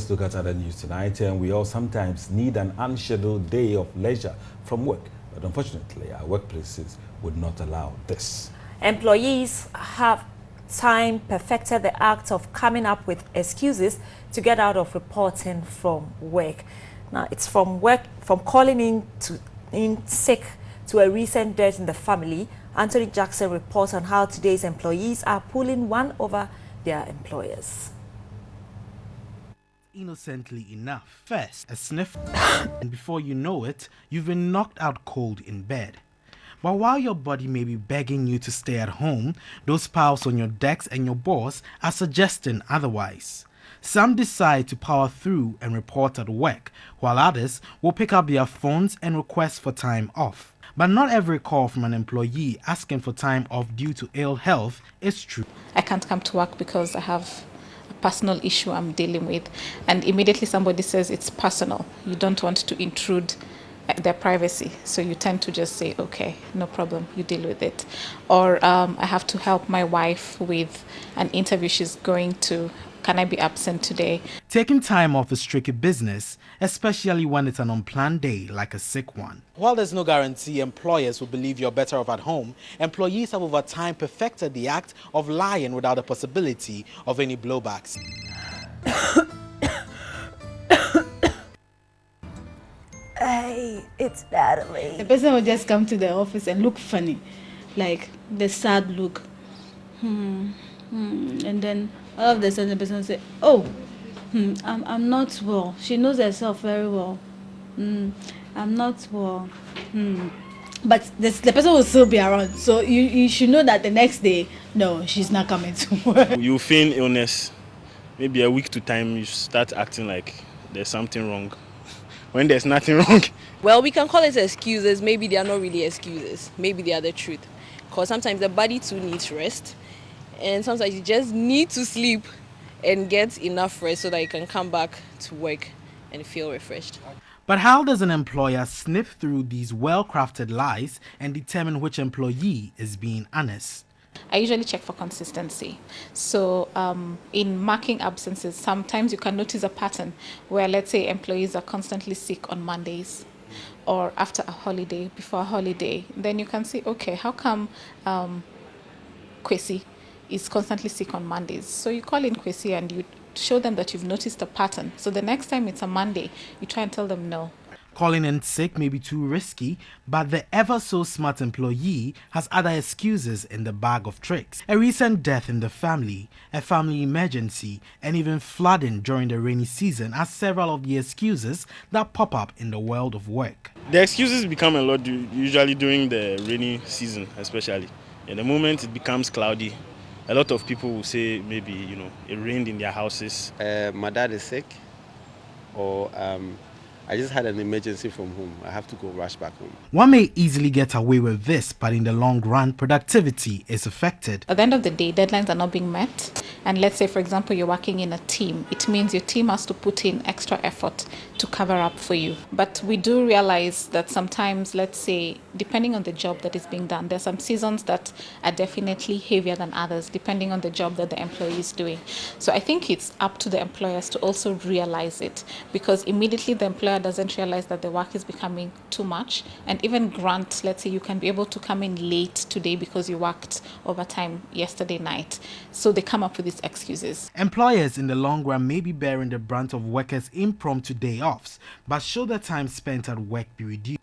let's look at other news tonight. And we all sometimes need an unscheduled day of leisure from work. But unfortunately, our workplaces would not allow this. Employees have time perfected the act of coming up with excuses to get out of reporting from work. Now, it's from calling in sick to a recent death in the family. Anthony Jackson reports on how today's employees are pulling one over their employers. Innocently enough, first a sniff, and before you know it, you've been knocked out cold in bed. But while your body may be begging you to stay at home, those pals on your decks and your boss are suggesting otherwise. Some decide to power through and report at work, while others will pick up their phones and request for time off. But not every call from an employee asking for time off due to ill health is true. I can't come to work because I have a personal issue I'm dealing with, and immediately somebody says it's personal. You don't want to intrude their privacy, so you tend to just say, okay, no problem, you deal with it. Or I have to help my wife with an interview she's going to. Can I be absent today? Taking time off is tricky business, especially when it's an unplanned day like a sick one. While there's no guarantee employers will believe you're better off at home, employees have over time perfected the act of lying without the possibility of any blowbacks. Hey, it's Natalie. The person will just come to the office and look funny, like the sad look. And then all of a sudden the person will say, oh, I'm not well. She knows herself very well. I'm not well. But the person will still be around. So you should know that the next day, no, she's not coming to work. You feign illness. Maybe a week to time, you start acting like there's something wrong. When there's nothing wrong. Well, we can call it excuses. Maybe they are not really excuses. Maybe they are the truth. Because sometimes the body too needs rest. And sometimes you just need to sleep and get enough rest so that you can come back to work and feel refreshed. But how does an employer sniff through these well-crafted lies and determine which employee is being honest? I usually check for consistency. So in marking absences, sometimes you can notice a pattern where, let's say, employees are constantly sick on Mondays or after a holiday, before a holiday. Then you can see, okay, how come Kwesi is constantly sick on Mondays? So you call in Kwesi and you show them that you've noticed a pattern. So the next time it's a Monday, you try and tell them no. Calling in sick may be too risky, but the ever-so-smart employee has other excuses in the bag of tricks. A recent death in the family, a family emergency, and even flooding during the rainy season are several of the excuses that pop up in the world of work. The excuses become a lot usually during the rainy season, especially. In the moment it becomes cloudy, a lot of people will say maybe, it rained in their houses. My dad is sick, or I just had an emergency from home. I have to go rush back home. One may easily get away with this, but in the long run, productivity is affected. At the end of the day, deadlines are not being met. And let's say, for example, you're working in a team. It means your team has to put in extra effort to cover up for you. But we do realize that sometimes, let's say, depending on the job that is being done, there's some seasons that are definitely heavier than others, depending on the job that the employee is doing. So I think it's up to the employers to also realize it, because immediately the employer doesn't realize that the work is becoming too much, and even grant, let's say, you can be able to come in late today because you worked overtime yesterday night. So they come up with these excuses. Employers in the long run may be bearing the brunt of workers' impromptu day offs, but should the time spent at work be reduced?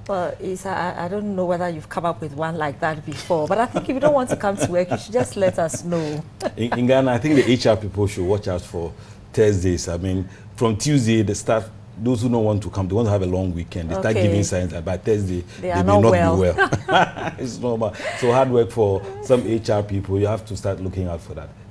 Well, I don't know whether you've come up with one like that before, but I think if you don't want to come to work, you should just let us know. In Ghana, I think the HR people should watch out for Thursdays. I mean, from Tuesday, they start, those who don't want to come, they want to have a long weekend. They start giving signs that by Thursday, they may not be well. It's normal. So hard work for some HR people. You have to start looking out for that.